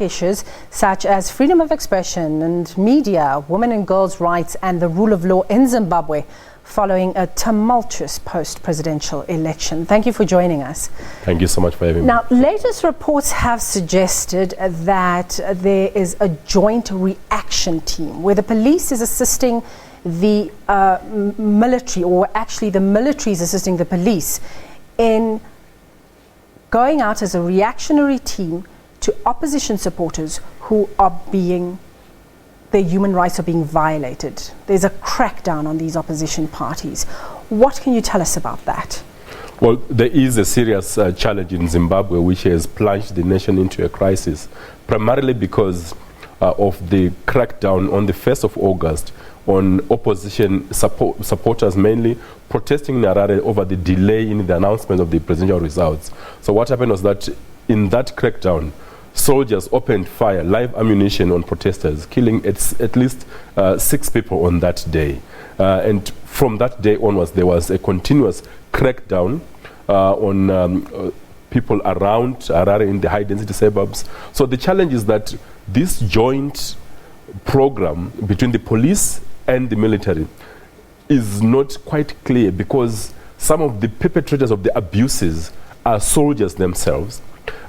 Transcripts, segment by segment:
unpack issues such as freedom of expression and media, women and girls' rights, and the rule of law in Zimbabwe following a tumultuous post-presidential election. Thank you for joining us. Thank you so much for having me. Now, latest reports have suggested that there is a joint reaction team where the police is assisting the military, or actually the military is assisting the police in going out as a reactionary team to opposition supporters who are their human rights are being violated. There's a crackdown on these opposition parties. What can you tell us about that? Well, there is a serious challenge in Zimbabwe which has plunged the nation into a crisis, primarily because of the crackdown on the 1st of August on opposition supporters, mainly protesting in Harare over the delay in the announcement of the presidential results. So what happened was that in that crackdown, soldiers opened fire, live ammunition on protesters, killing at least 6 people on that day. And from that day onwards, there was a continuous crackdown on people around Harare in the high-density suburbs. So the challenge is that this joint program between the police and the military is not quite clear, because some of the perpetrators of the abuses are soldiers themselves.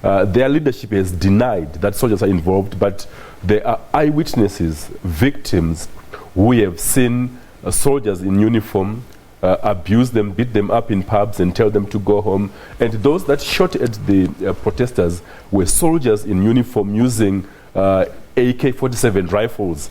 Their leadership has denied that soldiers are involved, but there are eyewitnesses, victims, who have seen soldiers in uniform abuse them, beat them up in pubs and tell them to go home. And those that shot at the protesters were soldiers in uniform using AK-47 rifles.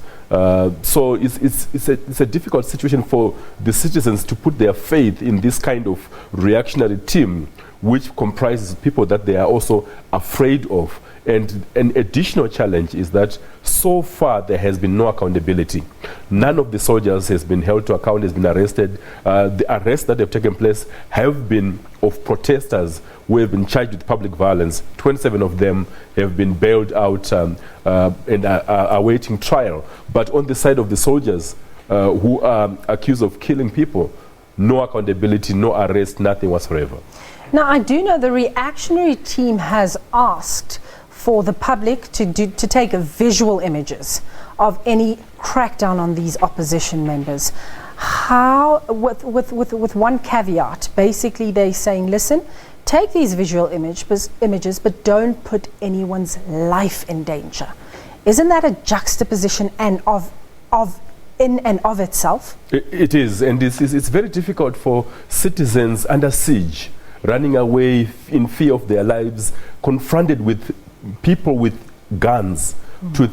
So it's a difficult situation for the citizens to put their faith in this kind of reactionary team, which comprises people that they are also afraid of. And an additional challenge is that so far there has been no accountability. None of the soldiers has been held to account, has been arrested. The arrests that have taken place have been of protesters who have been charged with public violence. 27 of them have been bailed out and are awaiting trial. But on the side of the soldiers who are accused of killing people, no accountability, no arrest, nothing whatsoever. Now, I do know the reactionary team has asked for the public to take visual images of any crackdown on these opposition members. How, with one caveat, basically they're saying, listen, take these visual images, but don't put anyone's life in danger. Isn't that a juxtaposition in and of itself? It is, and it's very difficult for citizens under siege, running away in fear of their lives, confronted with people with guns, to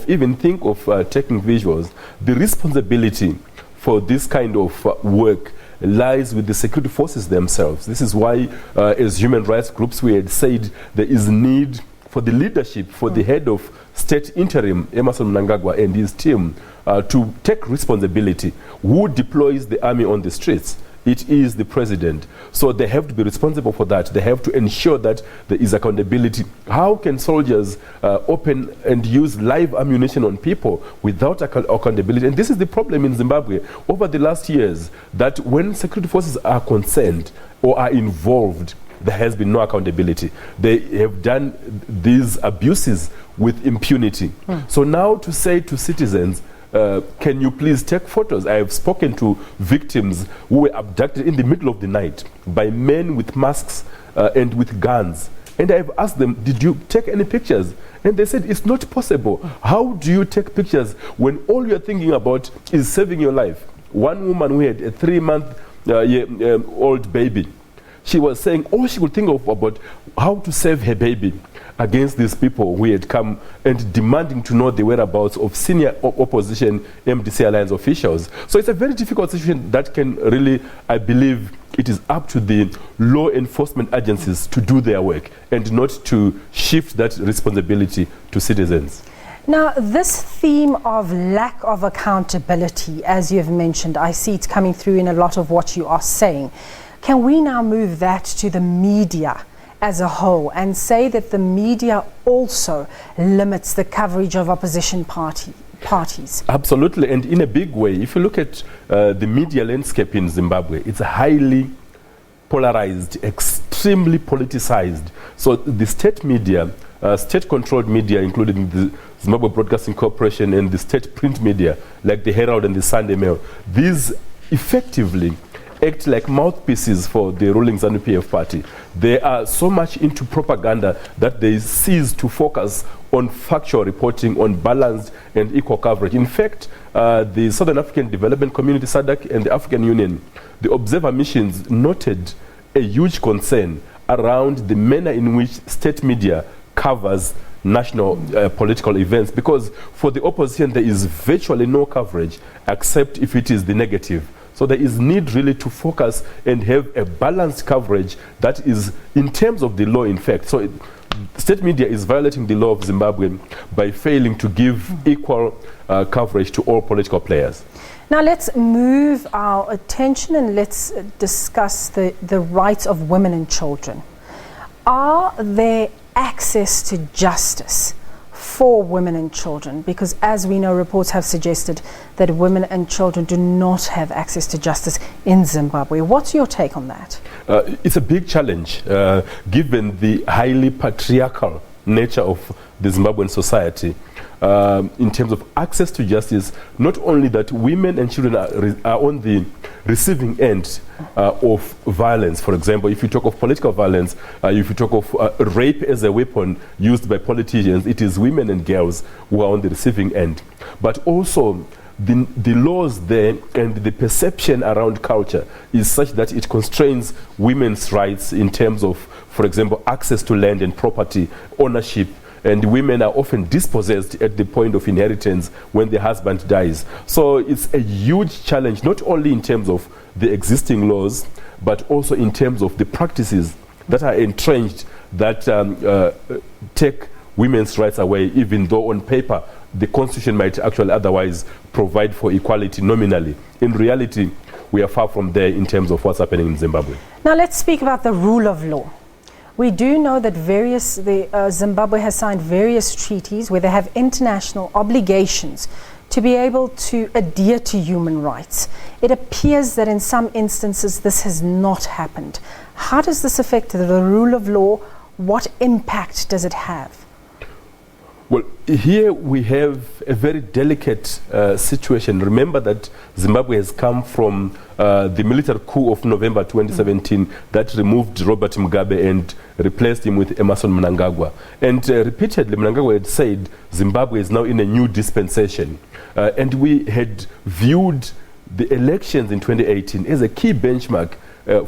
even think of taking visuals. The responsibility for this kind of work lies with the security forces themselves. This is why, as human rights groups, we had said there is need for the leadership, for the head of state interim, Emmerson Mnangagwa, and his team to take responsibility. Who deploys the army on the streets? It is the president. So they have to be responsible for that. They have to ensure that there is accountability. How can soldiers open and use live ammunition on people without accountability? And this is the problem in Zimbabwe over the last years, that when security forces are concerned or are involved, there has been no accountability. They have done these abuses with impunity. So now to say to citizens, can you please take photos? I have spoken to victims who were abducted in the middle of the night by men with masks and with guns. And I've asked them, did you take any pictures? And they said, it's not possible. How do you take pictures when all you're thinking about is saving your life? One woman who had a 3-month-old baby, she was saying all she could think of about how to save her baby against these people who had come and demanding to know the whereabouts of senior opposition MDC Alliance officials. So it's a very difficult situation that can really, I believe, it is up to the law enforcement agencies to do their work and not to shift that responsibility to citizens. Now, this theme of lack of accountability, as you have mentioned, I see it's coming through in a lot of what you are saying. Can we now move that to the media as a whole and say that the media also limits the coverage of opposition parties? Absolutely, and in a big way. If you look at the media landscape in Zimbabwe, it's highly polarized, extremely politicized. So the state media state-controlled media, including the Zimbabwe Broadcasting Corporation and the state print media, like the Herald and the Sunday Mail, these effectively act like mouthpieces for the ruling ZANU-PF party. They are so much into propaganda that they cease to focus on factual reporting, on balanced and equal coverage. In fact, the Southern African Development Community, SADC, and the African Union, the observer missions noted a huge concern around the manner in which state media covers national political events, because for the opposition there is virtually no coverage except if it is the negative. So there is need really to focus and have a balanced coverage that is in terms of the law, in fact. So state media is violating the law of Zimbabwe by failing to give equal coverage to all political players. Now let's move our attention and let's discuss the rights of women and children. Are there access to justice for women and children? Because as we know, reports have suggested that women and children do not have access to justice in Zimbabwe. What's your take on that? It's a big challenge given the highly patriarchal nature of the Zimbabwean society. In terms of access to justice, not only that women and children are on the receiving end of violence. For example, if you talk of political violence, if you talk of rape as a weapon used by politicians, it is women and girls who are on the receiving end. But also, the laws there and the perception around culture is such that it constrains women's rights in terms of, for example, access to land and property, ownership, and women are often dispossessed at the point of inheritance when the husband dies. So it's a huge challenge, not only in terms of the existing laws, but also in terms of the practices that are entrenched that take women's rights away, even though on paper the Constitution might actually otherwise provide for equality nominally. In reality, we are far from there in terms of what's happening in Zimbabwe. Now let's speak about the rule of law. We do know that Zimbabwe has signed various treaties where they have international obligations to be able to adhere to human rights. It appears that in some instances this has not happened. How does this affect the rule of law? What impact does it have? Well, here we have a very delicate situation. Remember that Zimbabwe has come from the military coup of November 2017 that removed Robert Mugabe and replaced him with Emerson Mnangagwa. And repeatedly, Mnangagwa had said Zimbabwe is now in a new dispensation. And we had viewed the elections in 2018 as a key benchmark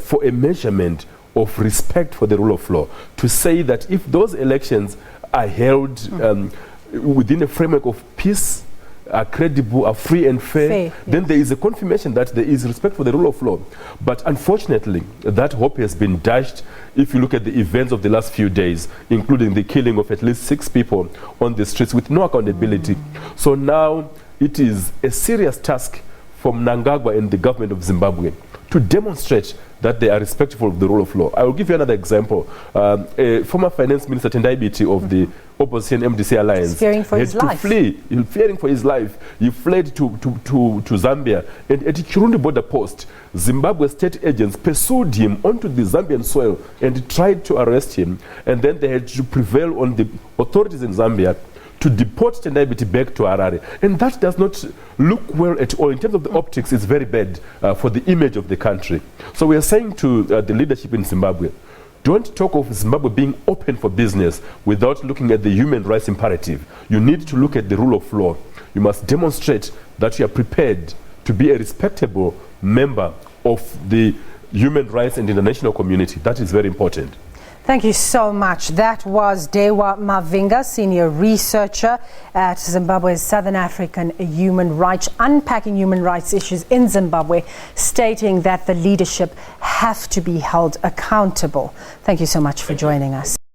for a measurement of respect for the rule of law. To say that if those elections are held within a framework of peace, are credible, are free and fair, then there is a confirmation that there is respect for the rule of law. But unfortunately, that hope has been dashed if you look at the events of the last few days, including the killing of at least 6 people on the streets with no accountability. So now it is a serious task for Mnangagwa and the government of Zimbabwe to demonstrate that they are respectful of the rule of law. I will give you another example. Former Finance Minister Tendai Biti of the opposition MDC Alliance fearing for his life. Fearing for his life. He fled to Zambia, and at the Kirundi border post, Zimbabwe state agents pursued him onto the Zambian soil and tried to arrest him, and then they had to prevail on the authorities in Zambia to deport Tendai Biti back to Harare. And that does not look well at all. In terms of the optics, it's very bad for the image of the country. So we are saying to the leadership in Zimbabwe, don't talk of Zimbabwe being open for business without looking at the human rights imperative. You need to look at the rule of law. You must demonstrate that you are prepared to be a respectable member of the human rights and international community. That is very important. Thank you so much. That was Dewa Mavhinga, senior researcher at Zimbabwe's Southern African Human Rights, unpacking human rights issues in Zimbabwe, stating that the leadership have to be held accountable. Thank you so much for joining us.